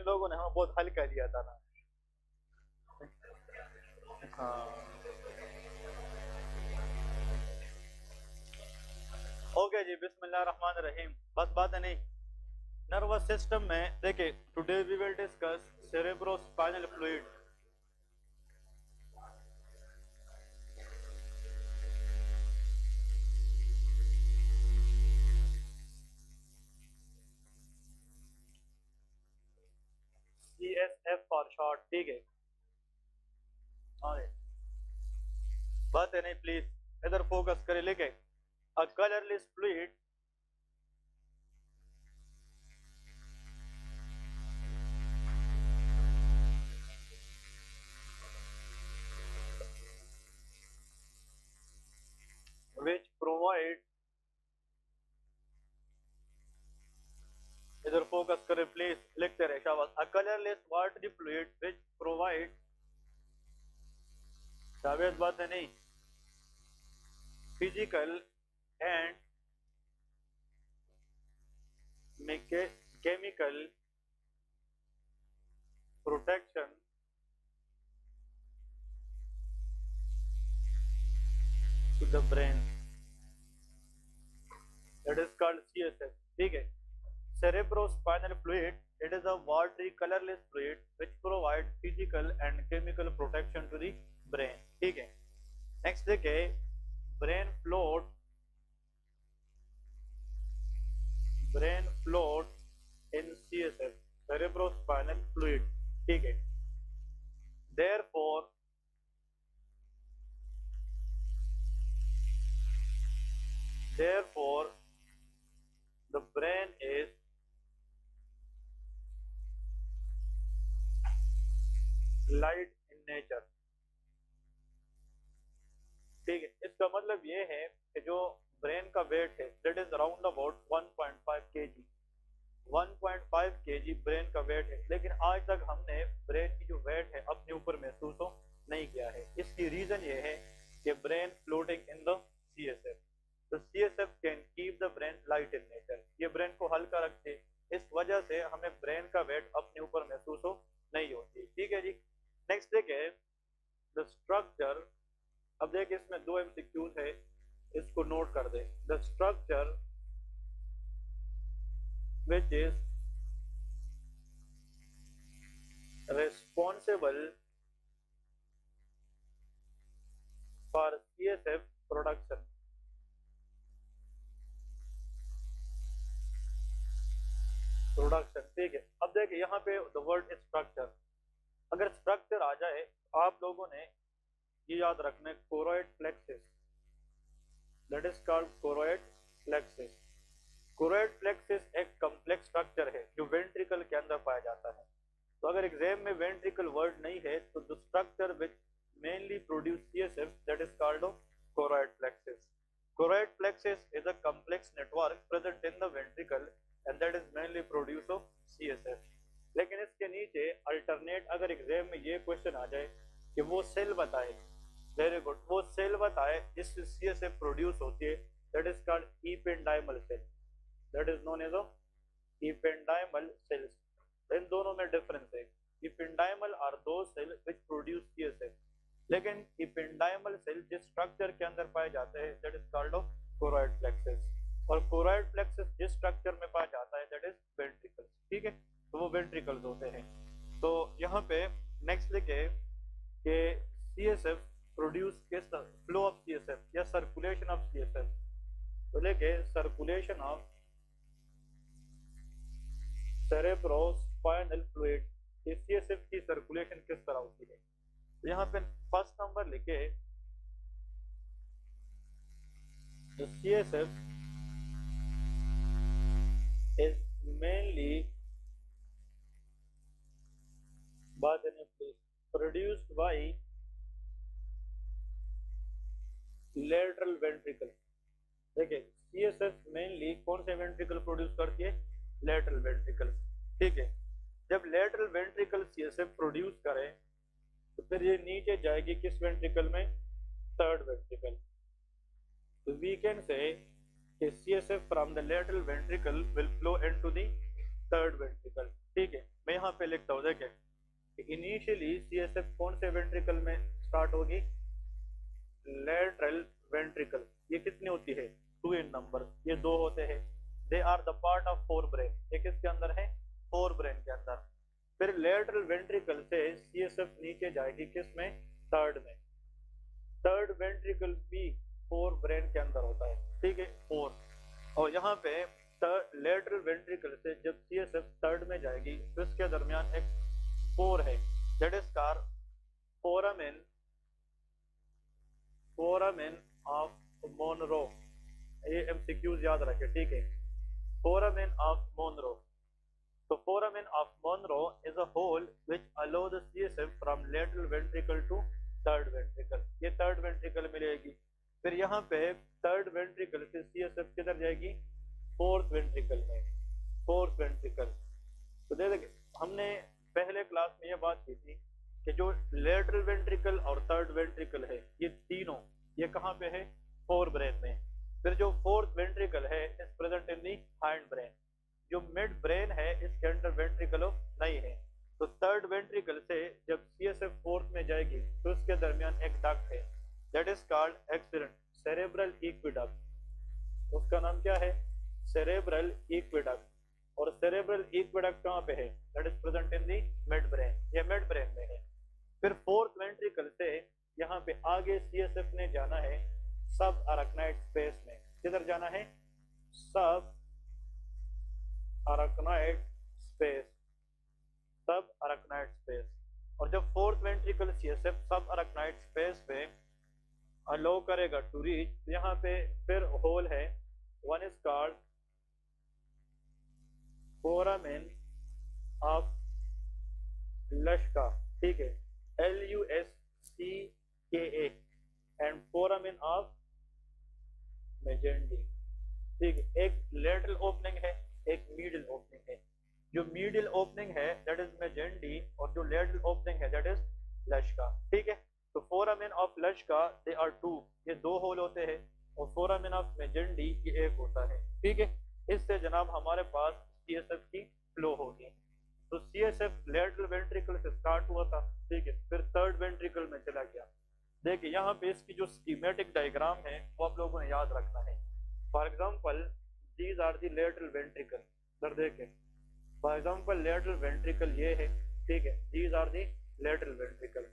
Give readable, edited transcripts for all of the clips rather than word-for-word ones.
इन लोगों ने हमें बहुत हल्का लिया था ना। हाँ। ओके जी, बिस्मिल्लाह रहमान रहीम। बस बात है नहीं। नर्वस सिस्टम में देखिए, today we will discuss cerebrospinal fluid. CSF for short, ठीक है। हाँ, बात है नहीं, प्लीज इधर फोकस करे। लेके a colourless fluid which provide, इधर फोकस करे प्लीज, लिखते रहे शाबाश। A colourless watery fluid which provide, शाबाश, बात है नहीं, physical and chemical protection to the brain, that is called CSF, ठीक है। Cerebrospinal fluid, it is a watery colorless fluid which provide physical and chemical protection to the brain, ठीक है। Next देखिए, brain float in CSF, cerebrospinal fluid, ठीक है। Therefore the brain is light in nature, ठीक है। इसका मतलब ये है कि जो ब्रेन का वेट है that is around about 1.5 kg, 1.5 kg brain का वेट है। लेकिन आज तक हमने ब्रेन की जो वेट है अपने ऊपर महसूस नहीं किया है। इसकी रीजन ये है कि brain floating in the CSF, तो CSF can keep the brain light in nature, ये ब्रेन को हल्का रखते, इस वजह से हमें ब्रेन का वेट अपने ऊपर महसूस नहीं होती, ठीक है जी। नेक्स्ट देखिए, द स्ट्रक्चर। अब देखिए इसमें दो MCQs है, इसको नोट कर दे। The structure which is responsible for CSF production, ठीक है। अब देखिए यहाँ पे द वर्ड स्ट्रक्चर, अगर स्ट्रक्चर आ जाए आप लोगों ने ये याद रखना है, choroid plexus, that is called choroid plexus. Choroid plexus एक कॉम्प्लेक्स स्ट्रक्चर है जो वेंट्रिकल के अंदर पाया जाता है। तो अगर एग्जाम में वेंट्रिकल वर्ड नहीं है तो the structure which mainly produce CSF, that is called choroid plexus. Choroid plexus is a complex network present in the ventricle and that is mainly produce of CSF। लेकिन इसके नीचे alternate अगर exam में ये question आ जाए कि वो cell बताए, वेरी गुड, वो सेल बताए जिससे CSF प्रोड्यूस होती है, that is called ependymal cell, that is known as ependymal cells. इन दोनों में डिफरेंस है। इपेंडाइमल आर दो सेल व्हिच प्रोड्यूस CSF, लेकिन इपेंडाइमल सेल जिस स्ट्रक्चर के अंदर पाए जाते हैं that is called choroid plexus, और कोरोइड प्लेक्सिस जिस स्ट्रक्चर में पाया जाता है दैट इज वेंट्रिकल्स, ठीक है। तो वो वेंट्रिकल्स होते हैं। तो यहाँ पे नेक्स्ट लिखे कि CSF प्रोड्यूस किस, फ्लो ऑफ CSF या सर्कुलेशन ऑफ CSF, तो लेके circulation of cerebrospinal fluid, CSF की सर्कुलेशन किस तरह होती है। तो यहाँ पे फर्स्ट नंबर लिखे, CSF is mainly, बात है please, produced by lateral ventricle। देखिए CSF मेनली कौन से वेंट्रिकल प्रोड्यूस करती है, लेटरल वेंट्रिकल, ठीक है। जब लेटरल वेंट्रिकल CSF प्रोड्यूस करे तो फिर ये नीचे जाएगी किस वेंट्रिकल में, थर्ड वेंट्रिकल। तो we can say CSF from the lateral ventricle will flow into the third ventricle, ठीक है, मैं यहाँ पे लिखता हूँ, देखें इनिशियली सीएसएफ कौन से वेंट्रिकल में स्टार्ट होगी, लेटरल वेंट्रिकल। ये कितनी होती है, 2 इन नंबर, ये 2 होते हैं। They are the part of forebrain, ये किसके अंदर है, फोर ब्रेन के अंदर। फिर लेटरल वेंट्रिकल से सीएसएफ नीचे जाएगी किस में, थर्ड में। थर्ड वेंट्रिकल भी फोर ब्रेन के अंदर होता है, ठीक है, फोर। और यहाँ पे लेटरल वेंट्रिकल से जब सीएसएफ थर्ड में जाएगी तो इसके दरमियान एक फोर है, that is car foramen, foramen of Monro. ये एमसीक्यूज याद रखे, ठीक है, foramen of Monro. So foramen of Monro is a hole which allow the CSF from lateral ventricle to third ventricle। ये third ventricle मिलेगी। फिर यहाँ पे third ventricle से CSF किधर जाएगी, fourth ventricle में, fourth ventricle। तो देखिए हमने पहले क्लास में ये बात की थी कि जो lateral ventricle और third ventricle है ये तीनों, ये कहाँ पे है, फोर ब्रेन में। फिर जो fourth ventricle है is present in the hind brain. जो मिड ब्रेन है इसके अंडर वेंट्रिकल नहीं है। तो थर्ड वेंट्रिकल से जब सीएसएफ फोर्थ में जाएगी तो उसके दरमियान एक डक्ट है, that is called accident cerebral aqueduct. उसका नाम क्या है, सेरेब्रल इक्विडक्ट। और सेरेब्रल इक्विडक्ट कहाँ पे है, that is present in the mid brain, ये मिड ब्रेन में है। फिर फोर्थ वेंट्रिकल से यहाँ पे आगे सीएसएफ ने जाना है सब अराक्नाइड स्पेस में। किधर जाना है, सब अराक्नाइड स्पेस, सब अराक्नाइड स्पेस। और जब फोर्थ वेंट्रिकल सीएसएफ सब अराक्नाइड स्पेस पे अलो करेगा टू रीच, यहाँ पे फिर होल है, one is called foramen of Luschka, ठीक है, LUSCKA, and foramen of Magendie, ठीक है। एक लेटरल ओपनिंग है, एक मीडियल ओपनिंग है। जो मीडियल ओपनिंग है दैट इज मेजेंडी और जो लेटरल ओपनिंग है दैट इज लश्का, ठीक है। तो फोरामेन ऑफ लश्का दे आर 2, ये 2 होल होते हैं, और फोरामेन ऑफ मेजेंडी ये एक होता है, ठीक है। इससे जनाब हमारे पास सीएसएफ की फ्लो होगी। तो सीएसएफ लेटरल वेंट्रिकल से स्टार्ट हुआ था, ठीक है, फिर थर्ड वेंट्रिकल में चला गया। देखिए यहाँ पे इसकी जो स्कीमेटिक डायग्राम है वो आप लोगों ने याद रखना है। For example these are the lateral ventricle, इधर देखें, फॉर एग्जाम्पल lateral ventricle ये है, ठीक है, these are the lateral ventricle।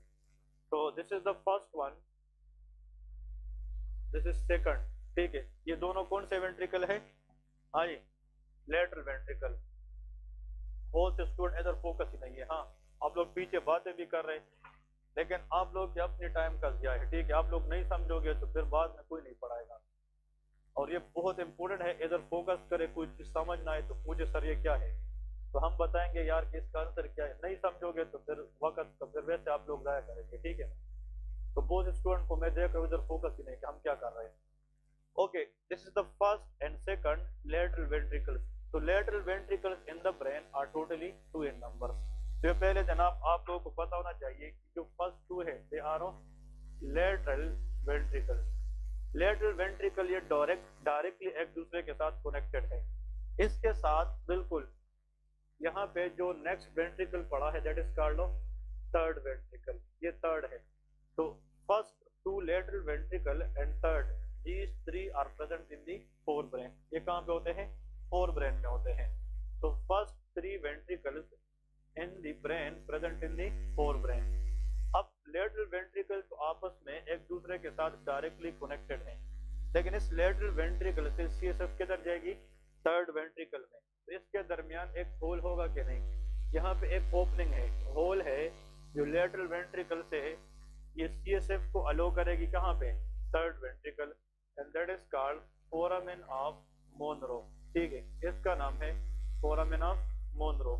तो this is the first one, this is second, ठीक है। ये दोनों कौन से वेंट्रिकल है, आई lateral ventricle। बहुत से स्टूडेंट इधर फोकस ही नहीं है, हाँ आप लोग पीछे बातें भी कर रहे हैं लेकिन आप लोग के अपने टाइम का ज़िया है, ठीक है। आप लोग नहीं समझोगे तो फिर बाद में कोई नहीं पढ़ाएगा। और ये बहुत इंपॉर्टेंट है, इधर फोकस करे, कोई चीज समझ ना आए तो पूछे सर ये क्या है, तो हम बताएंगे यार कि इसका आंसर क्या है। नहीं समझोगे तो फिर वक्त का फिर वैसे आप लोग जाया करेंगे, ठीक है। तो बहुत स्टूडेंट को मैं देख रहा हूँ इधर फोकस ही नहीं कि हम क्या कर रहे हैं। Okay, this is the first and second lateral ventricles. तो lateral ventricles in the brain are totally 2 in number. तो पहले जनाब आप लोगों को पता होना चाहिए कि जो फर्स्ट 2 है they are lateral ventricles. Lateral ventricle ये डायरेक्टली एक दूसरे के साथ कनेक्टेड है। इसके साथ बिल्कुल यहाँ पे जो नेक्स्ट वेंट्रिकल पड़ा है that is called third ventricle, ये थर्ड है। तो first 2 lateral ventricle and third, these 3 are present in the forebrain. ये कहाँ पे होते हैं, फोर ब्रेन में होते हैं। तो first 3 ventricles in the brain present in the fore brain. अब लेटरल वेंट्रिकल तो आपस में एक दूसरे के साथ डायरेक्टली कनेक्टेड हैं, लेकिन इस लेटरल वेंट्रिकल से सीएसएफ किधर जाएगी, थर्ड वेंट्रिकल में। तो इसके दरमियान एक होल होगा कि नहीं, यहाँ पे एक ओपनिंग है, होल है, जो लेटरल वेंट्रिकल से ये सीएसएफ को अलो करेगी कहाँ पे, third ventricle, and that is called foramen of Monro, ठीक है। इसका नाम है फोरामेन ऑफ मोनरो।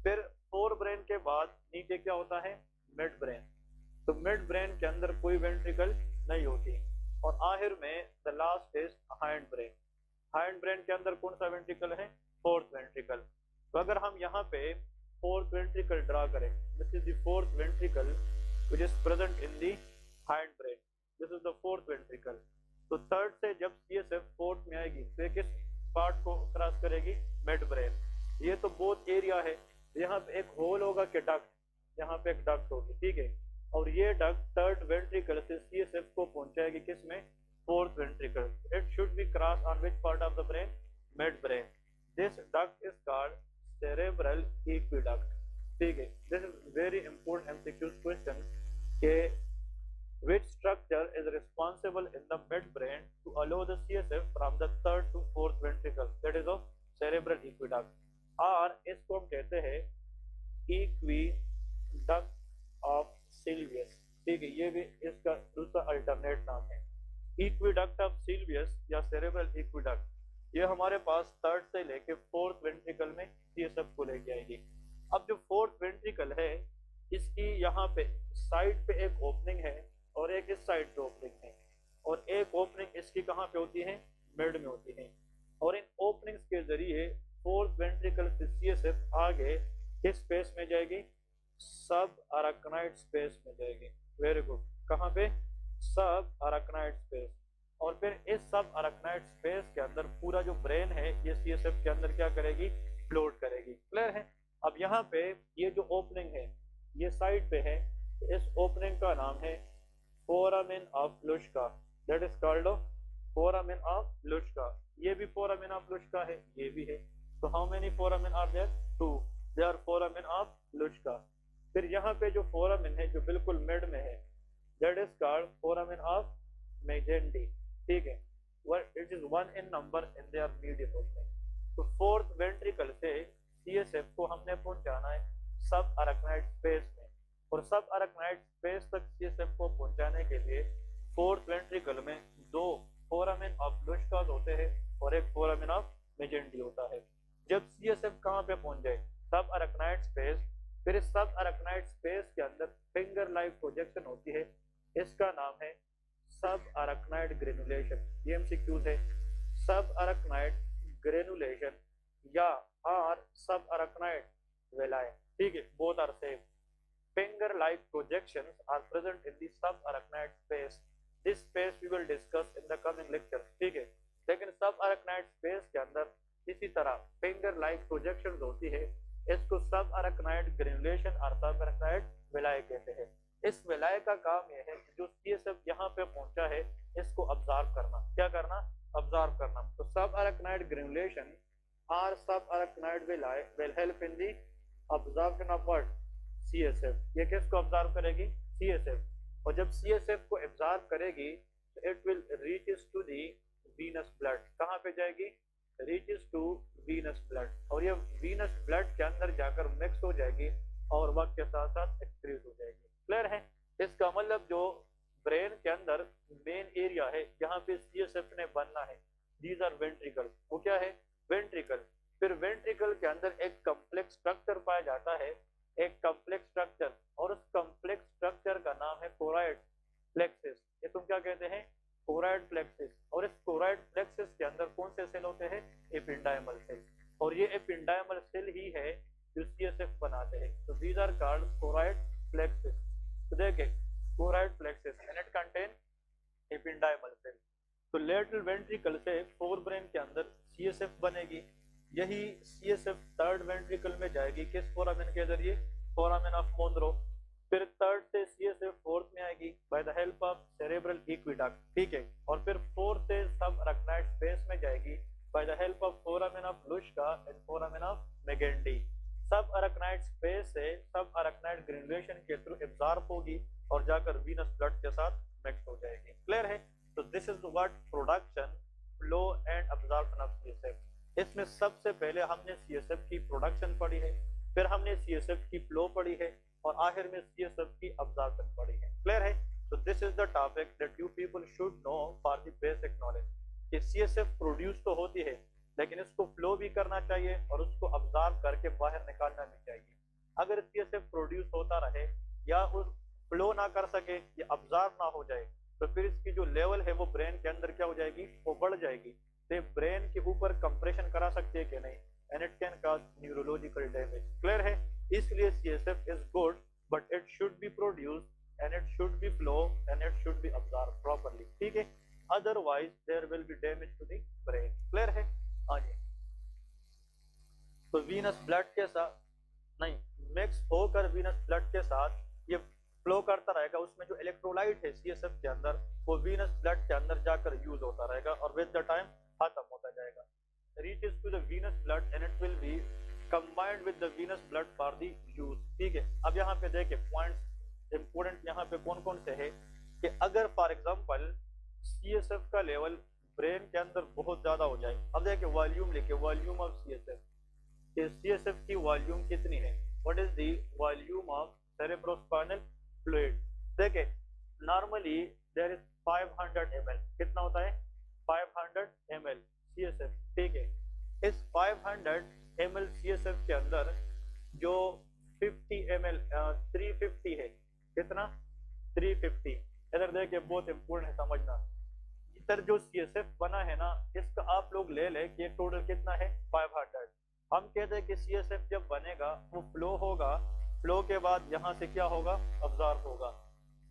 फिर फोर ब्रेन के बाद नीचे क्या होता है, मिड ब्रेन। तो मिड ब्रेन के अंदर कोई वेंट्रिकल नहीं होती, और आखिर में the last is hindbrain. Hindbrain के अंदर कौन सा वेंट्रिकल है, फोर्थ वेंट्रिकल। तो अगर हम यहाँ पे फोर्थ वेंट्रिकल ड्रा करें, this is the fourth ventricle which is present in the hind brain, this is the fourth ventricle. तो थर्ड से जब सीएसएफ फोर्थ में आएगी तो किस पार्ट को क्रॉस करेगी, मिड ब्रेन। ये तो बहुत एरिया है, यहाँ पे एक होल होगा कि डक्ट, यहाँ पे एक डक्ट होगी, ठीक है, और ये डक्ट थर्ड वेंट्रिकल से सीएसएफ को पहुंचाएगी किसमें, fourth ventricle. It should B cross on which part of the brain, mid brain. This duct is called cerebral aqueduct, ठीक है। This is very important MCQ question के which structure is responsible in the midbrain to allow the CSF from the third to fourth ventricle, that is of cerebral aqueduct, और इसको हम कहते हैं aqueduct of Sylvius, ठीक है, ये भी इसका दूसरा अल्टरनेट नाम है। aqueduct of Sylvius या cerebral aqueduct, ये हमारे पास थर्ड से लेके फोर्थ वेंट्रिकल में CSF को लेके आएगी। अब जो फोर्थ वेंट्रिकल है इसकी यहाँ पे साइड पे एक ओपनिंग है और एक इस साइड पे ओपनिंग है, और एक ओपनिंग इसकी कहाँ पे होती है, मिड में होती है, और इन ओपनिंग्स के जरिए फोर्थ वेंट्रिकल से सीएसएफ आगे किस स्पेस में जाएगी, सब अराकनाइड स्पेस में जाएगी। वेरी गुड, कहाँ पे, सब अराकनाइड स्पेस, और फिर इस सब अराकनाइड स्पेस के अंदर पूरा जो ब्रेन है ये सीएसएफ के अंदर क्या करेगी, फ्लोट करेगी। क्लियर है। अब यहाँ पे ये जो ओपनिंग है ये साइड पे है, तो इस ओपनिंग का नाम है foramen of Luschka, that is called foramen of Luschka. ये भी फोरामेन ऑफ लुश्का है, ये भी है, तो how many foramen are there, two, they are foramen of Luschka. फिर यहाँ पे जो फोरामेन है जो बिल्कुल मिड में है, that is called foramen of Magendie, ठीक है, it is one in number in their medium opening. तो फोर्थ वेंट्रिकल से सीएसएफ को हमने पहुंचाना है सब अराकनाइड स्पेस में, और सब अराकनाइड स्पेस तक सीएसएफ को पहुंचाने के लिए फोर्थ वेंट्रिकल में दो फोरामेन ऑफ लुश्का होते हैं और एक फोरामेन ऑफ मेजेंडी होता है। जब सीएसएफ कहाँ पे पहुंच जाए, सब अराकनाइड स्पेस, फिर इस सब अराकनाइड स्पेस के अंदर फिंगर लाइक प्रोजेक्शन होती है, इसका नाम है सब अराकनाइड ग्रेनुलेशन। ये एमसीक्यूज है, सब अराकनाइड ग्रेनुलेशन या आर सब अराकनाइड वेलाए, ठीक है, both are same. finger like projections are present in the subarachnoid space. This space we will discuss in the coming lecture, ठीक है। लेकिन subarachnoid space के अंदर इसी तरह finger like projections होती है, इसको subarachnoid granulation और subarachnoid villi कहते हैं। इस विलाय का काम यह है कि जो CSF यहाँ पे पहुंचा है इसको ऑब्जर्व करना, क्या करना, ऑब्जर्व करना। तो subarachnoid granulation or subarachnoid villi will help in the absorption of what, CSF। ये किसको ऑब्जर्व करेगी, CSF, और जब CSF को ऑब्जर्व करेगी तो it will reaches to the venous blood, कहाँ पे जाएगी, रीचेस टू वीनस ब्लड, और ये वीनस ब्लड के अंदर जाकर मिक्स हो जाएगी और वक्त के साथ साथ एक्सक्रीट हो जाएगी। क्लियर है। इसका मतलब जो ब्रेन के अंदर मेन एरिया है जहाँ पे CSF ने बनना है, दीज आर वेंट्रिकल, वो क्या है, वेंट्रिकल। फिर वेंट्रिकल के अंदर एक कम्प्लेक्स स्ट्रक्चर पाया जाता है, एक कम्प्लेक्स स्ट्रक्चर, और उस कम्प्लेक्स स्ट्रक्चर का नाम है कोराइड प्लेक्सिस। ये तुम क्या कहते हैं, कोराइड प्लेक्सिस। और इस कोराइड प्लेक्सिस के अंदर कौन से सेल होते हैं, एपिंडाइमल सेल, और ये एपिंडाइमल सेल ही है जो सीएसएफ बनाते हैं। तो these are called choroid plexus. तो देखें choroid plexus and it contain ependymal cell. तो लेटरल वेंट्रिकल से फोर ब्रेन के अंदर सीएसएफ बनेगी, यही सीएसएफ थर्ड वेंट्रिकल में जाएगी किस फोरामेन के जरिए, फोरामेन ऑफ मोनरो। फिर थर्ड से सीएसएफ फोर्थ में आएगी bye the help of cerebral aqueduct, ठीक है, और फिर फोर्थ से सब अराकनाइड स्पेस में जाएगी by the help of foramen of Luschka and foramen of Magendie. Subarachnoid space से सब अराकनाइड ग्रेनुलेशन के थ्रू एब्जॉर्ब होगी और जाकर वीनस ब्लड के साथ मिक्स हो जाएगी। क्लियर है। तो this is what production, flow and absorption of CSF. इसमें सबसे पहले हमने सीएसएफ की प्रोडक्शन पढ़ी है, फिर हमने सीएसएफ की फ्लो पढ़ी है, और आखिर में सीएसएफ की अब्जॉर्प्शन पढ़ी है। क्लियर है। तो this is the topic that you people should know for the basic knowledge कि सीएसएफ प्रोड्यूस तो होती है लेकिन इसको फ्लो भी करना चाहिए और उसको अब्जॉर्ब करके बाहर निकालना भी चाहिए। अगर सीएसएफ प्रोड्यूस होता रहे या उस फ्लो ना कर सके या अब्जॉर्ब ना हो जाए तो फिर इसकी जो लेवल है वो ब्रेन के अंदर क्या हो जाएगी, वो बढ़ जाएगी। तो ब्रेन के ऊपर कंप्रेशन करा सकती है कि नहीं, and it can cause neurological damage. Clear है। इसलिए CSF is good but it should be produced and it should be flow and it should be absorb properly, ठीक है, otherwise there will be damage to the brain. Clear है। हाँ जी। तो venous blood के साथ नहीं, मिक्स होकर venous blood के साथ ये फ्लो करता रहेगा, उसमें जो इलेक्ट्रोलाइट है सीएसएफ के अंदर वो वीनस ब्लड के अंदर जाकर यूज होता रहेगा और विद द टाइम खत्म होता जाएगा, reaches to the venous blood and it will be combined with the venous blood for the use. ठीक है, अब यहाँ पे देखिए पॉइंट्स इंपोर्टेंट यहाँ पे कौन कौन से है कि अगर फॉर एग्जांपल सीएसएफ का लेवल ब्रेन के अंदर बहुत ज्यादा हो जाए, अब देखिए वॉल्यूम लिखे, वॉल्यूम ऑफ सीएसएफ, कि सीएसएफ की वॉल्यूम कितनी है, what is the volume of cerebrospinal fluid. देखिए नॉर्मली देयर इज 500 ml, कितना होता है 500 ml सीएसएफ। ठीक है, इस 500 ml सीएसएफ के अंदर जो 50 ml 350 है, कितना 350, इधर देखिए बहुत इंपॉर्टेंट है समझना, इधर जो सीएसएफ बना है ना इसका आप लोग ले ले कि टोटल कितना है 500। हम कहते हैं कि सीएसएफ जब बनेगा वो फ्लो होगा, फ्लो के बाद यहाँ से क्या होगा अब्जॉर्ब होगा,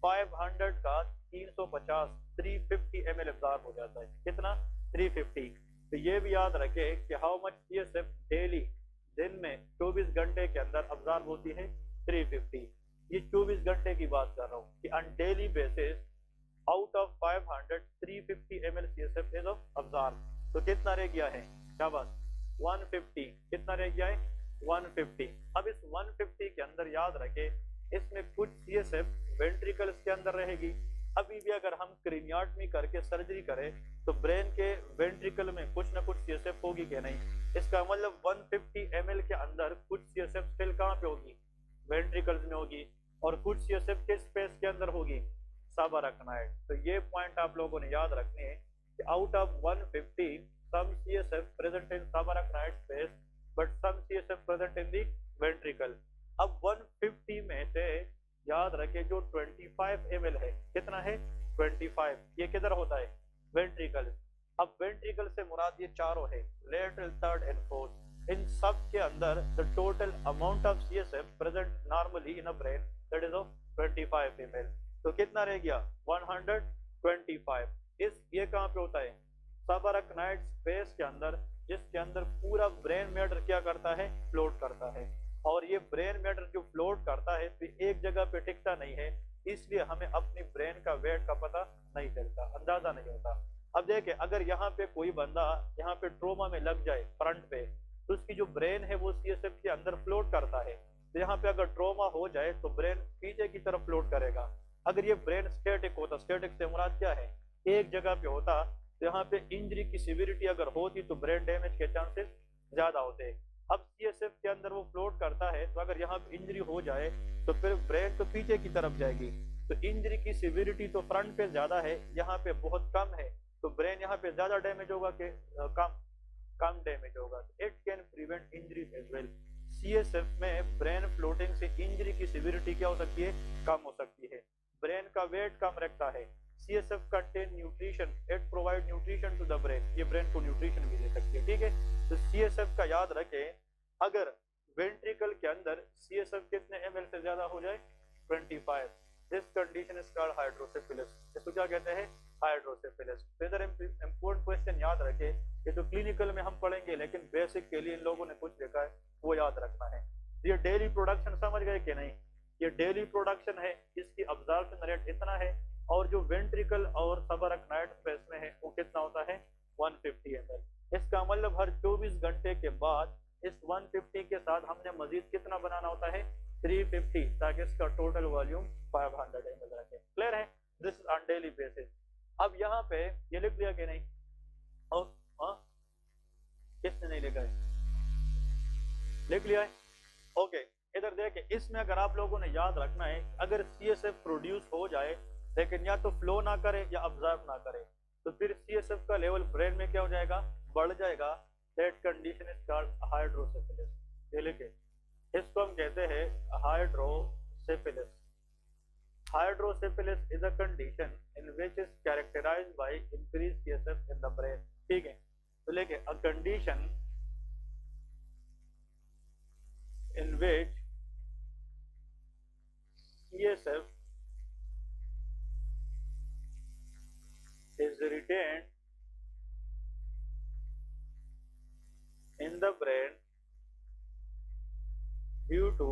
500 का 350 350 ml अब्जॉर्ब हो जाता है, कितना 350। तो ये भी याद रखे कि हाउ मच सीएसएफ डेली, दिन में 24 घंटे के अंदर अब्जॉर्ब होती है 350। ये 24 घंटे की बात कर रहा हूँ कि on daily basis out of 500 350 ml CSF is absorbed, तो कितना रह गया है क्या बात 150, कितना रह गया है 150। अब इस 150 के अंदर याद रखे इसमें कुछ CSF वेंट्रिकल्स के अंदर रहेगी। अभी भी अगर हम क्रेनियोटमी करके सर्जरी करें तो ब्रेन के वेंट्रिकल में कुछ ना कुछ CSF होगी कि नहीं, इसका मतलब 150 ml के अंदर कुछ CSF स्टिल कहाँ पे होगी वेंट्रिकल्स में होगी, और कुछ CSF के स्पेस के अंदर होगी सबअराकनॉइड। तो ये पॉइंट आप लोगों ने याद रखने हैं कि out of 150 some CSF present in subarachnoid space but some CSF present in the ventricle। अब 150 में से याद रखे जो 25 ml है, कितना है 25, ये किधर होता है वेंट्रिकल। अब वेंट्रिकल से मुराद ये चारों है लेटरल थर्ड एंड फोर्थ, इन सब के अंदर the total amount of CSF present normally in a brain that is of 25 ml। तो कितना रह गया 125। इस ये कहाँ पे होता है सबअराकनॉइड स्पेस के अंदर, जिसके अंदर पूरा ब्रेन मैटर क्या करता है फ्लोट करता है, और ये ब्रेन मैटर जो फ्लोट करता है तो एक जगह पे टिकता नहीं है, इसलिए हमें अपनी ब्रेन का वेट का पता नहीं चलता, अंदाजा नहीं होता। अब देखिए अगर यहाँ पे कोई बंदा यहाँ पे ट्रोमा में लग जाए फ्रंट पे, तो उसकी जो ब्रेन है वो CSF के अंदर फ्लोट करता है, तो यहाँ पे अगर ट्रोमा हो जाए तो ब्रेन पीछे की तरफ फ्लोट करेगा। अगर ये ब्रेन स्टैटिक होता, स्टैटिक से मुराद क्या है एक जगह पे होता, तो यहाँ पे इंजरी की सिविरिटी अगर होती तो ब्रेन डैमेज के चांसेस ज्यादा होते। अब CSF के अंदर वो फ्लोट करता है, तो अगर यहाँ पे इंजरी हो जाए तो फिर ब्रेन तो पीछे की तरफ जाएगी, तो इंजरी की सिविरिटी तो फ्रंट पे ज्यादा है, यहाँ पे बहुत कम है, तो ब्रेन यहाँ पे ज्यादा डैमेज होगा कि कम डैमेज होगा। It can prevent injuries as well. CSF में ब्रेन फ्लोटिंग से इंजरी की सिविरिटी क्या हो सकती है कम हो सकती है, ब्रेन का वेट कम रखता है। CSF contain nutrition, it provide nutrition to the brain, ये ब्रेन को न्यूट्रिशन भी दे सकती है। ठीक है, तो CSF का याद रखें अगर वेंट्रिकल के अंदर CSF कितने ml से ज्यादा हो जाए 25, this condition is called hydrocephalus। इसको क्या कहते हैं हाइड्रोसेफेलस। इधर इम्पोर्टेंट क्वेश्चन याद रखे, ये तो क्लिनिकल में हम पढ़ेंगे लेकिन बेसिक के लिए इन लोगों ने कुछ लिखा है वो याद रखना है। ये डेली प्रोडक्शन समझ गए कि नहीं, ये डेली प्रोडक्शन है, इसकी अब्जॉर्प्शन रेट इतना है, और जो वेंट्रिकल और सबअराकनॉइड स्पेस में है वो कितना होता है 150 ml। इसका मतलब हर 24 घंटे के बाद इस 150 के साथ हमने मजीद कितना बनाना होता है 350, ताकि इसका टोटल वॉल्यूम 500 ml रखे। क्लियर है, this is on daily basis. अब यहाँ पे ये लिख लिया कि नहीं, और किसने नहीं लिखा है लिख लिया है ओके। इधर देखे इसमें अगर आप लोगों ने याद रखना है अगर CSF प्रोड्यूस हो जाए लेकिन या तो फ्लो ना करे या ऑब्जर्व ना करे, तो फिर CSF का लेवल ब्रेन में क्या हो जाएगा बढ़ जाएगा। That condition is called hydrocephalus. ये लिखे, इसको हम कहते हैं hydrocephalus. Hydrocephalus is a condition in which is characterised by increase CSF in the brain. ठीक है, तो लेके a condition in which CSF is retained in the brain due to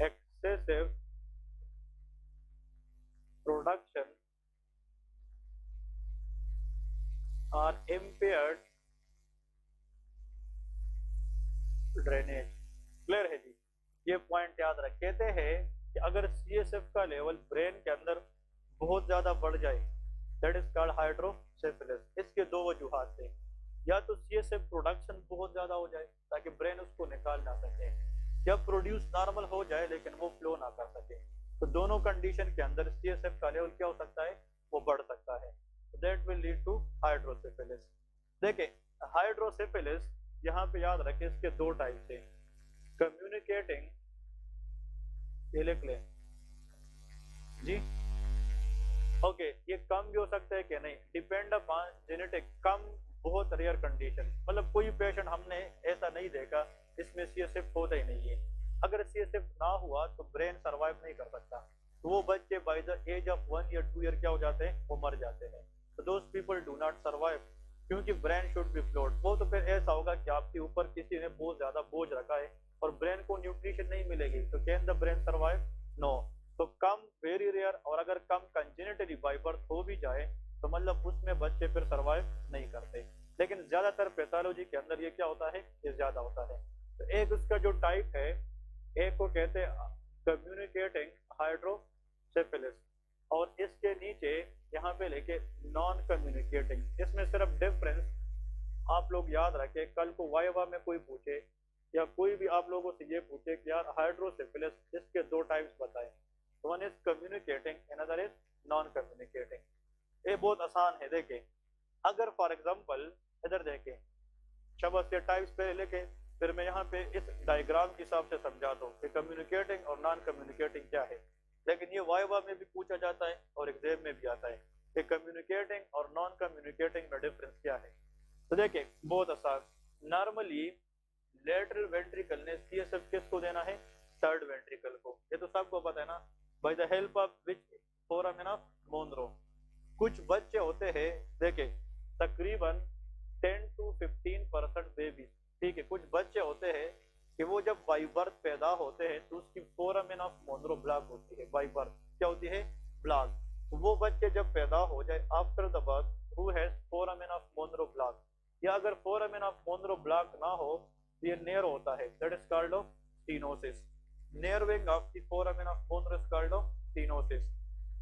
excessive production or impaired drainage. Clear है जी? ये point याद रख, कहते हैं कि अगर CSF का लेवल ब्रेन के अंदर बहुत ज्यादा बढ़ जाए, दैट इज कॉल्ड हाइड्रोसेफेलस। इसके दो वजूहात से, या तो CSF प्रोडक्शन बहुत ज्यादा हो जाए ताकि ब्रेन उसको निकाल ना सके, या प्रोड्यूस नॉर्मल हो जाए लेकिन वो फ्लो ना कर सके। तो दोनों कंडीशन के अंदर CSF का लेवल क्या हो सकता है, वो बढ़ सकता है। That will lead to hydrocephalus. देखिए हाइड्रोसेफेलस यहाँ पे याद रखें, इसके दो टाइप थे, कम्युनिकेटिंग, ये लिख लें जी। ओके, ये कम भी हो सकता है कि नहीं, डिपेंड अपॉन जेनेटिक। कम बहुत रेयर कंडीशन, मतलब कोई पेशेंट हमने ऐसा नहीं देखा इसमें CSF होता ही नहीं है। अगर CSF ना हुआ तो ब्रेन सर्वाइव नहीं कर सकता, तो वो बच्चे बाय द एज ऑफ 1 या 2 ईयर क्या हो जाते हैं, वो मर जाते हैं। तो those people do not survive, क्योंकि ब्रेन शुड बी फ्लोट। वो तो फिर ऐसा होगा कि आपके ऊपर किसी ने बहुत ज्यादा बोझ रखा है और ब्रेन को न्यूट्रिशन नहीं मिलेगी, तो can the brain survive? No. तो कम, वेरी रेयर, और अगर कम कंजेनिटली बाय बर्थ हो भी जाए तो मतलब उसमें बच्चे फिर सर्वाइव नहीं करते। लेकिन ज्यादातर पैथोलॉजी के अंदर ये क्या होता है, ये ज्यादा होता है। तो एक उसका जो टाइप है, एक को कहते हैं कम्युनिकेटिंग हाइड्रोसेफेलस, और इसके नीचे यहाँ पे लेके नॉन कम्युनिकेटिंग। इसमें सिर्फ डिफरेंस आप लोग याद रखें, कल को वाइवा में कोई पूछे या कोई भी आप लोगों से ये पूछे कि यार हाइड्रोसेफेलस, इसके दो टाइप्स बताएं, one is communicating, another is non communicating. ये बहुत आसान है। देखें, अगर फॉर एग्जांपल इधर देखें, शब्द के टाइप्स पहले लिखें, फिर मैं यहाँ पे इस डायग्राम के हिसाब से समझा दूं कि कम्युनिकेटिंग और नॉन कम्युनिकेटिंग क्या है। लेकिन ये वाइवा में भी पूछा जाता है और एग्जाम में भी आता है कि कम्युनिकेटिंग और नॉन कम्युनिकेटिंग में डिफरेंस क्या है। तो देखिए बहुत आसान, नॉर्मली लेटरल वेंट्रिकल ने CSF किसको देना है, थर्ड वेंट्रिकल को, ये तो सबको पता है ना, by the help of which, foramen of Monro. कुछ बच्चे होते हैं, देखे तकरीबन 10 to 15% बेबी, ठीक है, कुछ बच्चे होते हैं कि वो जब बाई बर्थ पैदा होते हैं तो उसकी फोरामेन ऑफ मोनरो ब्लॉक होती है। बाई बर्थ क्या होती है, ब्लॉक। तो वो बच्चे जब पैदा हो जाए after the birth who has foramen of Monro block, या अगर फोरामेन ऑफ मोनरो ब्लॉक ना हो तो ये नेरो होता है, that is called of stenosis. Narrowing of the foramen of Monro is called of stenosis.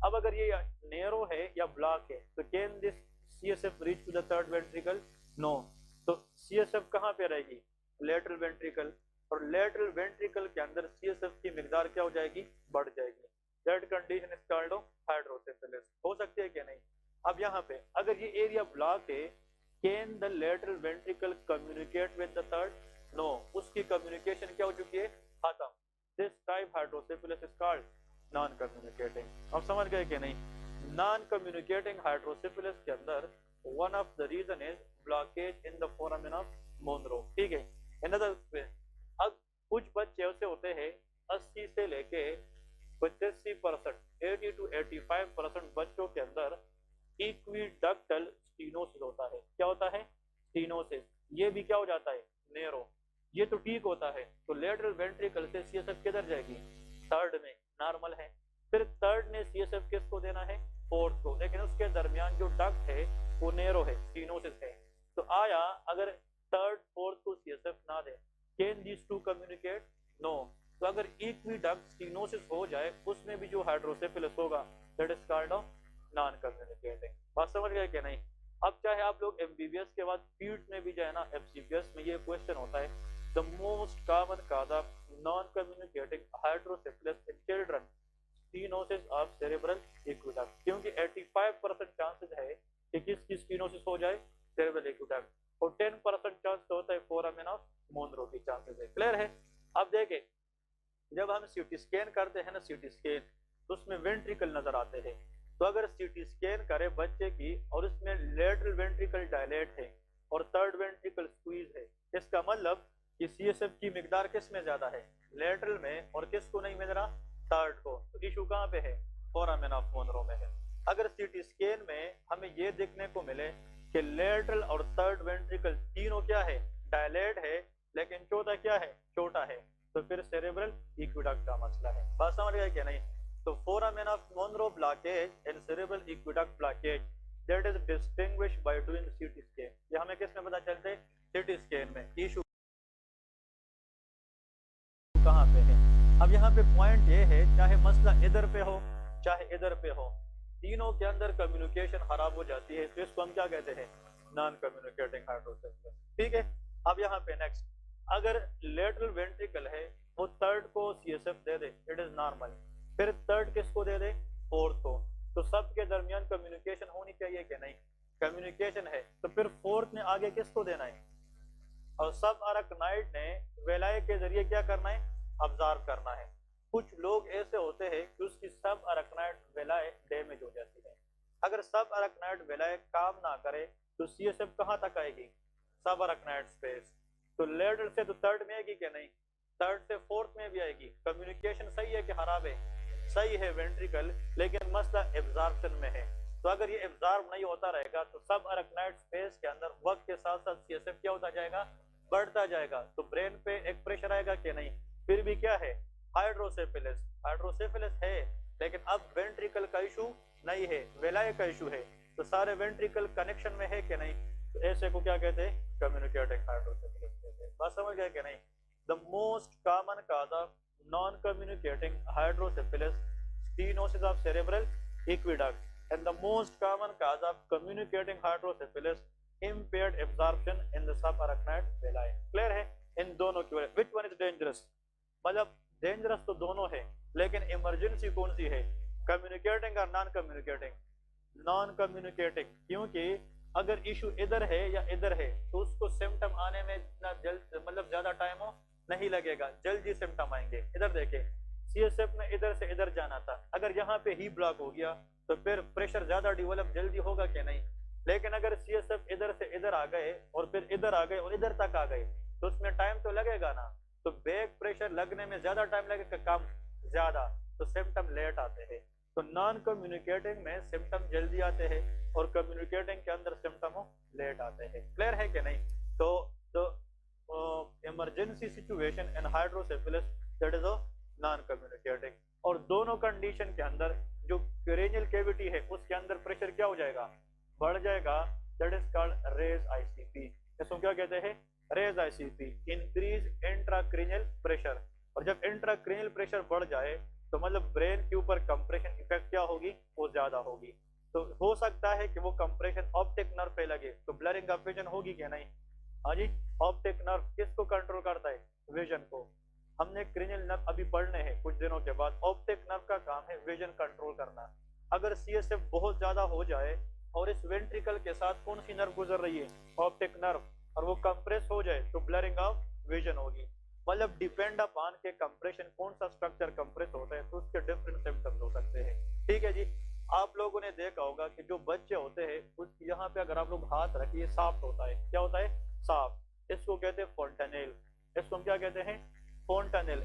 अब अगर ये नेरो है या ब्लॉक है तो can this CSF reach to the third ventricle? No. तो CSF कहाँ पे रहेगी, लेटरल वेंट्रिकल, और लेटरल वेंट्रिकल के अंदर CSF की मिकदार क्या हो जाएगी, बढ़ जाएगी। That condition is called of hydrocephalus. हो सकती है क्या नहीं? अब यहाँ पे अगर ये एरिया ब्लॉक है, can the lateral ventricle communicate with the third? No, उसकी कम्युनिकेशन क्या हो चुकी है, खत्म। This type hydrocephalus is called non communicating. अब समझ गए कि नहीं? नॉन कम्युनिकेटिंग हाइड्रोसेफेलस के अंदर one of the reason is blockage in the foramen of Monro, ठीक है। अनदर, अब कुछ बच्चे ऐसे होते हैं 80 से लेके 85%, 80 to 85% बच्चों के अंदर इक्विडक्टल स्टीनोसिस होता है। क्या होता है, स्टीनोसिस। ये भी क्या हो जाता है, नेरो। ये तो ठीक होता है, तो लेटरल वेंट्रिकल से CSF किधर जाएगी, थर्ड में, नॉर्मल है। फिर थर्ड ने CSF किसको देना है, फोर्थ को, लेकिन उसके दरमियान जो डक्ट है वो नेरो है, स्टीनोसिस है। तो आया अगर थर्ड फोर्थ को CSF ना दे, can this to communicate? No. तो अगर इक्विडक्ट स्टीनोसिस हो जाए उसमें भी जो हाइड्रोसेफेलस होगा that is called of non communicating. बात समझ गए कि नहीं? अब चाहे आप लोग MBBS के बाद पीट में भी जाए ना, FCPS में ये क्वेश्चन होता है, the most common cause of non communicating hydrocephalus in children, stenosis of cerebral aqueduct. क्योंकि 85% चांसेस है कि किसकी स्टीनोसिस हो जाए, सेरेब्रल एक्विडक्ट, और 10% चांस होता है फोरामेन ऑफ मोनरो की चांसेस है। क्लियर है? अब देखें, जब हम CT स्कैन करते हैं ना, CT स्कैन, तो उसमें वेंट्रिकल नजर आते हैं। तो अगर CT स्कैन करे बच्चे की और उसमें लेटरल वेंट्रिकल डायलेट है और थर्ड वेंट्रिकल स्क्वीज है, इसका मतलब कि CSF की मिकदार किस में ज्यादा है, लेटरल में, और किसको नहीं मिल रहा, थर्ड को। तो इशू कहाँ पे है, फोरामेन ऑफ मोनरो में है। अगर CT स्कैन में हमें ये देखने को मिले कि लेटरल और थर्ड वेंट्रिकल तीनों क्या है, डायलेट है, लेकिन चौथा क्या है, छोटा है, तो फिर सेरेब्रल एक्विडक्ट का मसला है। बात समझ गए कि नहीं? तो foramen of Monro blockage and cerebral aqueduct blockage that is distinguished by doing CT scan. ये हमें किस में पता चलते हैं? सीटी स्कैन में इशू कहाँ पे है। अब यहाँ पे पॉइंट ये है, चाहे मसला इधर पे हो चाहे इधर पे हो, तीनों के अंदर कम्युनिकेशन खराब हो जाती है, तो इसको हम क्या कहते हैं? Non communicating hydrocephalus. ठीक है। अब यहाँ पे नेक्स्ट, अगर लेटरल वेंट्रिकल है वो थर्ड को CSF they they, it is normal, फिर थर्ड किसको दे दे? फोर्थ को। तो सबके दरमियान कम्युनिकेशन होनी चाहिए कि नहीं? कम्युनिकेशन है, तो फिर फोर्थ ने आगे किसको देना है? और सब अरकनाइड ने वेलाय के जरिए क्या करना है? ऑब्जर्व करना है। कुछ लोग ऐसे होते हैं कि उसकी सब अरकनाइड वेलाय डैमेज हो जाती है। अगर सब अरकनाइड वेलाय काम ना करे तो सीएसएफ कहाँ तक आएगी? सब अरकनाइड स्पेस। तो लेटरल से तो थर्ड में आएगी कि नहीं? थर्ड से फोर्थ में भी आएगी। कम्युनिकेशन सही है कि खराब है? सही है वेंट्रिकल, लेकिन मसला एब्जॉर्प्शन में है। तो अगर ये एब्जॉर्ब नहीं होता रहेगा तो सब अरकनाइड स्पेस के अंदर वक्त के साथ साथ सीएसएफ क्या होता जाएगा? बढ़ता जाएगा। तो ब्रेन पे एक प्रेशर आएगा कि नहीं? फिर भी क्या है? हाइड्रोसेफेलस। हाइड्रोसेफेलस है, लेकिन अब वेंट्रिकल का इशू नहीं है, वेलाय का इशू है। तो सारे वेंट्रिकल कनेक्शन में है कि नहीं? तो ऐसे को क्या कहते हैं? कम्युनिकेटिंग हाइड्रोसेफेलस कहते हैं। बात समझ गए कि नहीं? The most common cause of non communicating hydrocephalus, stenosis of cerebral aqueduct, and the most common cause of communicating hydrocephalus, impaired absorption in the subarachnoid villi। Clear है? इन दोनों की वजह। which one is dangerous? मतलब dangerous तो दोनों है, लेकिन emergency कौन सी है? कम्युनिकेटिंग और नॉन कम्युनिकेटिंग? नॉन कम्युनिकेटिंग, क्योंकि अगर इशू इधर है या इधर है तो उसको सिम्टम आने में इतना जल्द मतलब ज्यादा टाइम हो नहीं लगेगा, जल्दी सिम्टम आएंगे। इधर देखे, सीएसएफ में इधर से इधर जाना था, अगर यहाँ पे ही ब्लॉक हो गया तो फिर प्रेशर ज्यादा डेवलप जल्दी होगा कि नहीं? लेकिन अगर सीएसएफ इधर से इधर आ गए और फिर इधर आ गए और इधर तक आ गए तो उसमें टाइम तो लगेगा ना। तो बैक प्रेशर लगने में ज्यादा टाइम लगेगा, कम ज्यादा, तो सिम्टम लेट आते हैं। तो नॉन कम्युनिकेटिंग में सिम्टम जल्दी आते हैं और कम्युनिकेटिंग के अंदर सिम्टम लेट आते हैं। क्लियर है कि नहीं? तो emergency situation in hydrocephalus that is non communicating. और दोनों कंडीशन के अंदर जो क्रेनियल कैविटी है उसके अंदर प्रेशर क्या हो जाएगा? बढ़ जाएगा। That is called raised ICP. इसको क्या कहते हैं? Raised ICP, increase intracranial pressure. और जब इंट्राक्रेनियल प्रेशर बढ़ जाए तो मतलब ब्रेन के ऊपर कंप्रेशन इफेक्ट क्या होगी? वो ज्यादा होगी। तो हो सकता है कि वो कंप्रेशन ऑप्टिक नर्व पे लगे तो ब्लरिंग ऑफ विजन होगी क्या? नहीं। हाँ जी, ऑप्टिक नर्व किसको कंट्रोल करता है? विजन को। हमने क्रेनियल नर्व अभी पढ़ने हैं कुछ दिनों के बाद। ऑप्टिक नर्व का काम है विजन कंट्रोल करना। अगर सीएसएफ बहुत ज्यादा हो जाए और इस वेंट्रिकल के साथ कौन सी नर्व गुजर रही है? ऑप्टिक नर्व, और वो कंप्रेस हो जाए तो ब्लरिंग ऑफ विजन होगी। मतलब डिपेंड अपॉन के कंप्रेशन, कौन सा स्ट्रक्चर कंप्रेस होता है तो उसके डिफरेंट सिम्टम्स हो सकते हैं। ठीक है जी। आप लोगों ने देखा होगा कि जो बच्चे होते हैं उस यहाँ पे अगर आप लोग हाथ रखिए सॉफ्ट होता है। क्या होता है? सॉफ्ट। इसको कहते हैं फोंटेनेल। इसको हम क्या कहते हैं? फोंटेनेल।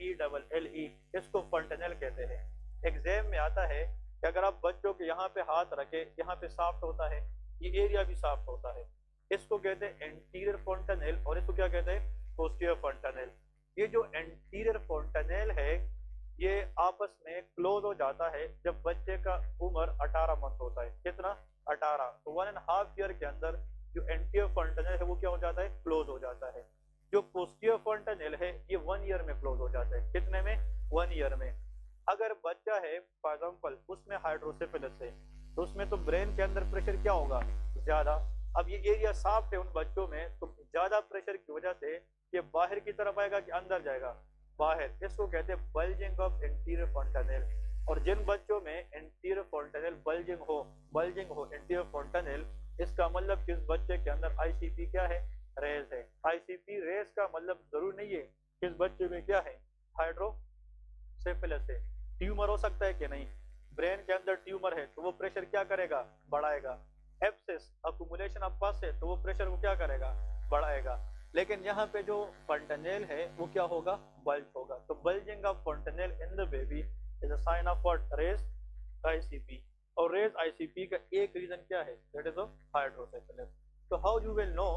FONTANELLE। इसको फोंटेनेल कहते हैं। एग्जाम में आता है कि अगर आप बच्चों के यहाँ पे हाथ रखे, यहाँ पे सॉफ्ट होता है, ये एरिया भी सॉफ्ट होता है, इसको कहते हैं एंटीरियर फोंटेनेल। और इसको क्या कहते हैं? पोस्टीरियर फोंटेनेल। ये जो एंटीरियर फोंटेनेल है ये आपस में क्लोज हो जाता है जब बच्चे का उम्र 18 मंथ होता है। कितना? 18। तो 1.5 ईयर के अंदर जो एंटीरियर फोंटेनेल है वो क्या हो जाता है? क्लोज हो जाता है। जो पोस्टीरियर फोंटेनेल है ये 1 ईयर में क्लोज हो जाता है। कितने में? 1 ईयर में। अगर बच्चा है फॉर एग्जांपल उसमें हाइड्रोसेफेलस है तो उसमें तो ब्रेन के अंदर प्रेशर क्या होगा? ज्यादा। अब ये एरिया सॉफ्ट है उन बच्चों में, तो ज्यादा प्रेशर की वजह से ये बाहर की तरफ आएगा कि अंदर जाएगा? बाहर। इसको कहते हैं बल्जिंग ऑफ एंटीरियर फोंटेनेल। और जिन बच्चों में एंटीरियर फोंटेनेल बल्जिंग हो एंटीरियर फोंटेनेल, इसका मतलब किस बच्चे के अंदर आईसीपी क्या है? रेज है। आईसीपी रेज का मतलब जरूर नहीं है किस बच्चे में क्या है? हाइड्रोसेफेलस है। ट्यूमर हो सकता है कि नहीं? ब्रेन के अंदर ट्यूमर है तो वो प्रेशर क्या करेगा? बढ़ाएगा। एब्सेस, अकुमुलेशन ऑफ पस है तो वो प्रेशर को क्या करेगा? बढ़ाएगा। लेकिन यहाँ पे जो फोंटेनेल है वो क्या होगा? बल्ज होगा। तो bulging of fontanelle in the baby is a sign of what? Raised ICP. और रेज आईसीपी का एक रीजन क्या है? That is hydrocephalus. तो how you will know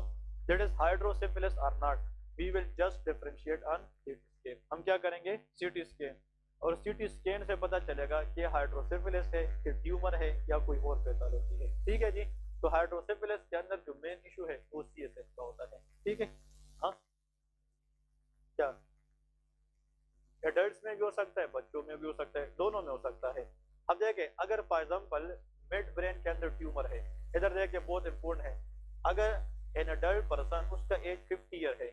that is hydrocephalus or not, we will just differentiate on CT scan. हम क्या करेंगे, CT scan, और सीटी स्कैन से पता चलेगा कि हाइड्रोसिफिलिस है कि ट्यूमर है या कोई और पैथोलॉजी है। ठीक है जी। तो हाइड्रोसिफिलिस के अंदर जो मेन इशू है वो सीएसएफ का होता है। ठीक है। हाँ, क्या एडल्ट्स में भी हो सकता है, बच्चों में भी हो सकता है, दोनों में हो सकता है। अब देखें, अगर फॉर एग्जाम्पल मिड ब्रेन के अंदर ट्यूमर है, इधर देखिए बहुत इंपॉर्टेंट है, अगर एन एडल्ट पर्सन, उसका एज 50 ईयर है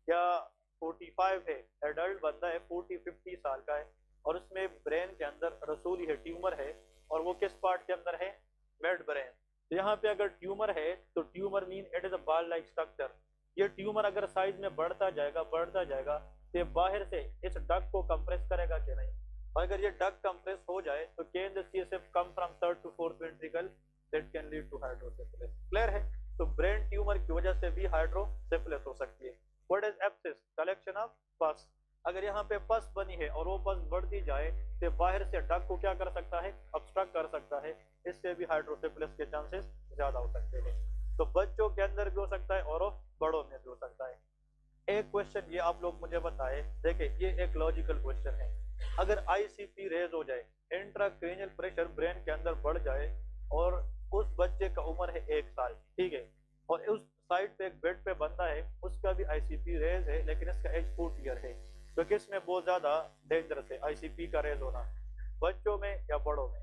या 45 है, एडल्ट बंदा है 40-50 साल का है, और उसमें ब्रेन के अंदर रसूली है, ट्यूमर है, और वो किस पार्ट के अंदर है, मिड ब्रेन। तो यहाँ पे अगर ट्यूमर है तो tumour mean it is a ball like structure. ये ट्यूमर अगर साइज में बढ़ता जाएगा तो बाहर से इस डक को कंप्रेस करेगा कि नहीं, और अगर ये डक कंप्रेस हो जाए तो can the CSF come from third to fourth ventricle, that can lead to hydrocephalus. Clear है। तो ब्रेन ट्यूमर की वजह से भी हाइड्रोसिफिलिस हो सकती है। What is abscess, collection of पस। अगर यहाँ पे पस बनी है और वो पस बढ़ती जाए तो बाहर से डक को क्या कर सकता है, ऑब्स्ट्रक्ट कर सकता है, इससे भी हाइड्रोसिफिलिस के चांसेस ज्यादा हो सकते हैं। तो बच्चों के अंदर भी हो सकता है और बड़ों में भी हो सकता है। एक क्वेश्चन ये आप लोग मुझे बताएं, देखिए ये एक लॉजिकल क्वेश्चन है, अगर आईसीपी रेज हो जाए, इंट्राक्रैनियल प्रेशर ब्रेन के अंदर बढ़ जाए, और उस बच्चे का उम्र है 1 साल, ठीक है, और उस साइड पे एक बेड पे बंदा है, उसका भी आईसीपी रेज है लेकिन इसका एज 40 ईयर है, तो किसमें बहुत ज्यादा डेंजरस है आईसीपी का रेज होना, बच्चों में या बड़ों में?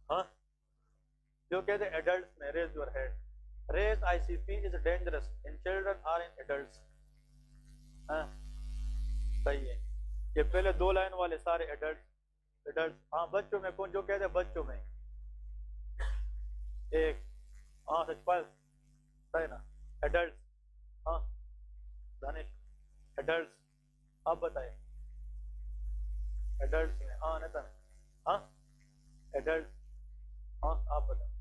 हाँ, जो कहते हैं एडल्ट में, raise your head, raised ICP is dangerous in children और इन एडल्ट्स। हाँ, सही है। ये पहले 2 लाइन वाले सारे एडल्ट, एडल्ट। हाँ, बच्चों में कौन, जो कहते हैं बच्चों में एक, हाँ सचपाल, सही ना, एडल्ट। हाँ दानिश, एडल्ट, आप बताए, एडल्ट में, हाँ नेता, हाँ एडल्ट, हाँ आप बताए।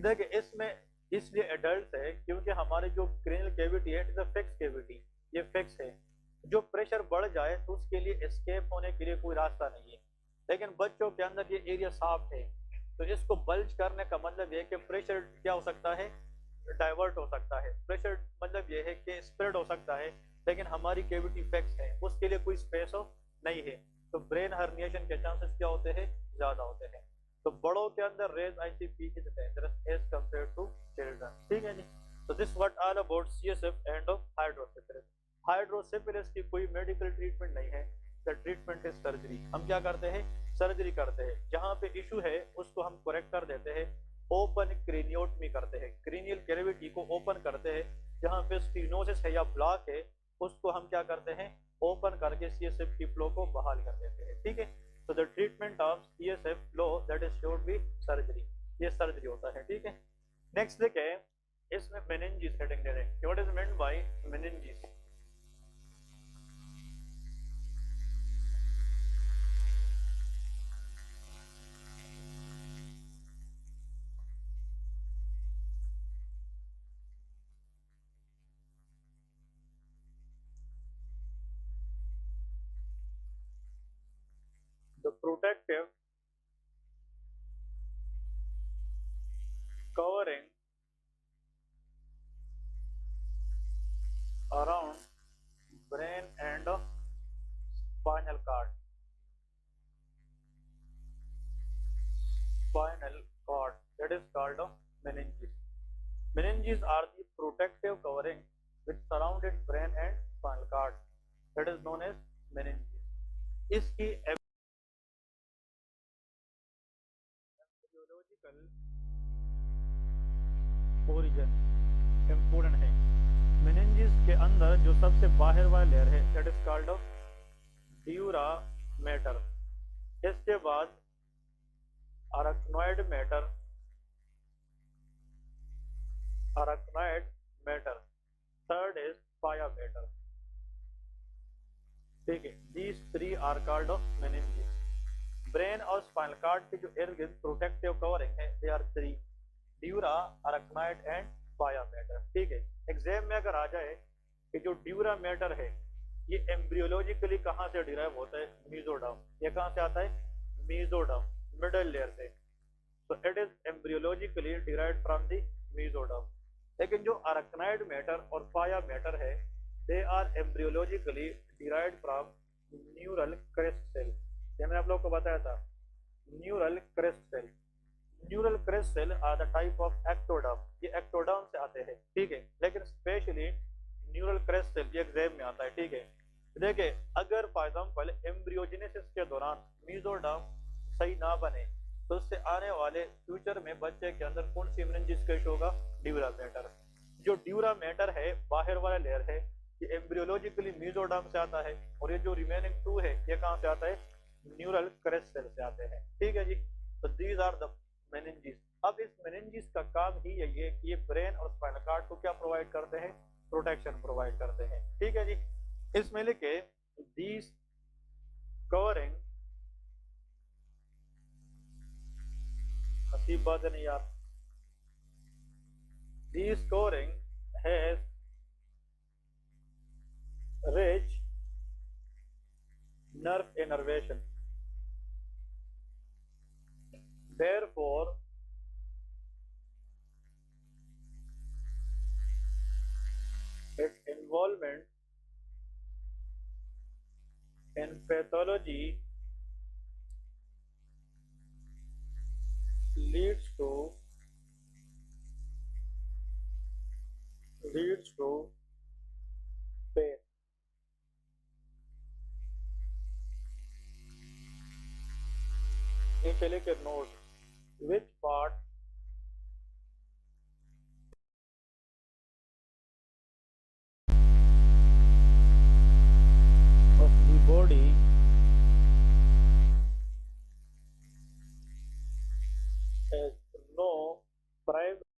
देखिए इसमें इसलिए एडल्ट है क्योंकि हमारे जो क्रेनियल कैविटी है, it is a fix cavity, ये फिक्स है, जो प्रेशर बढ़ जाए तो उसके लिए एस्केप होने के लिए कोई रास्ता नहीं है, लेकिन बच्चों के अंदर ये एरिया साफ है, तो इसको बल्ज करने का मतलब ये है कि प्रेशर क्या हो सकता है, डाइवर्ट हो सकता है, प्रेशर मतलब ये है कि स्प्रेड हो सकता है, लेकिन हमारी कैविटी फिक्स है, उसके लिए कोई स्पेस हो नहीं है, तो ब्रेन हर्निएशन के चांसेस क्या होते हैं, ज्यादा होते हैं। तो बड़ों के अंदर raised ICP is dangerous as compare to children. ठीक है जी। तो this what all about CSF and hydrocephalus. Hydrocephalus की कोई मेडिकल ट्रीटमेंट नहीं है, द ट्रीटमेंट इज सर्जरी। हम क्या करते हैं, सर्जरी करते हैं, जहाँ पे इशू है उसको हम करेक्ट कर देते हैं, ओपन क्रेनियोटमी करते हैं, क्रेनियल कैविटी को ओपन करते हैं, जहाँ पे स्टीनोसिस है या ब्लॉक है उसको हम क्या करते हैं, ओपन करके सीएसएफ की फ्लो को बहाल कर देते हैं। ठीक है। तो the treatment of CSF flow that is should be surgery, ये सर्जरी होता है। ठीक है। नेक्स्ट देखें, इसमें मेनिंजिस हेडिंग दे रहे हैं, what is meant by meninges. The protective covering around brain and spinal cord, spinal cord, that is called meninges. Meninges are the protective covering which surrounded brain and spinal cord, that is known as meninges. इसकी embryological origin important है। meninges के अंदर जो सबसे बाहर वाला layer है that is called dura mater, इसके बाद arachnoid matter, arachnoid matter, third is pia matter। ठीक है, these three are called meninges। Brain और स्पाइनल कार्ड के जो इर्द गिर्द प्रोटेक्टिव कवरिंग है, दे आर 3, ड्यूरा, अराक्नॉइड एंड पाया मैटर। ठीक है। एग्जाम में अगर आ जाए कि जो ड्यूरा मैटर है ये एम्ब्रियोलॉजिकली कहाँ से डिराइव होता है, मीजोडर्म, ये कहाँ से आता है, मीजोडर्म, मिडल लेयर से, तो it is embryologically derived from the mesoderm. लेकिन जो अरकनाइड मैटर और पाया मैटर है, they are embryologically derived from neural crest cell. ये मैंने आप लोगों को बताया था, neural crest cell. Neural crest cell are the type of ectoderm, ये एक्टोडर्म से आते हैं, ठीक है। लेकिन स्पेशली न्यूरल क्रेस्ट सेल ये एग्जाम में आता है, ठीक है। देखिए, अगर फॉर एग्जाम्पल एम्ब्रियोजेनेसिस के दौरान मीजोडर्म सही ना बने, तो उससे आने वाले फ्यूचर में बच्चे के अंदर कौन सी मेनिंजिस होगा? Dura mater. जो ड्यूरा मैटर है, बाहर वाला लेयर है, ये एम्ब्रियोलॉजिकली मीजोडर्म से आता है, और ये जो रिमेनिंग टू है ये कहाँ से आता है? न्यूरल क्रेस्ट सेल से आते हैं, ठीक है जी। तो दीज आर द मेनिंजिस। अब इस मेनिंजिस का काम ही यही है कि ये ब्रेन और स्पाइनल कार्ड को क्या प्रोवाइड करते हैं? प्रोटेक्शन प्रोवाइड करते हैं, ठीक है जी। इसमें लिखे दीज कवरिंग, हसीब बात है नहीं यार, these covering has rich nerve innervation, therefore its involvement in pathology leads to pain. नीचे लिखे note, which part of the body has no primary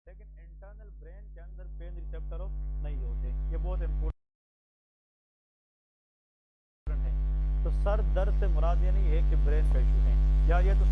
लेकिन इंटरनल ब्रेन के अंदर पेन रिसेप्टर नहीं होते, ये बहुत इंपॉर्टेंट है। तो सर दर्द से मुराद ये नहीं है कि ब्रेन का इशू है, या ये तो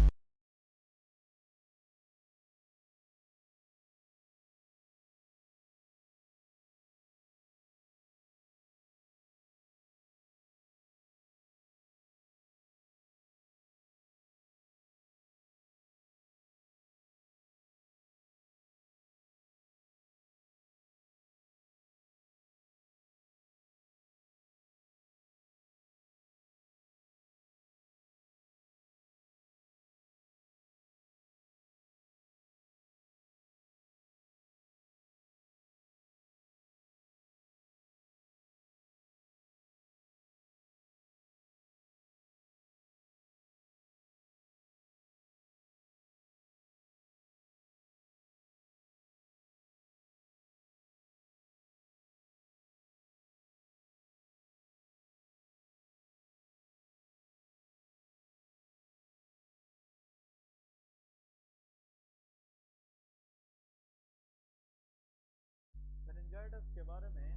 मेनिंजाइटिस के बारे में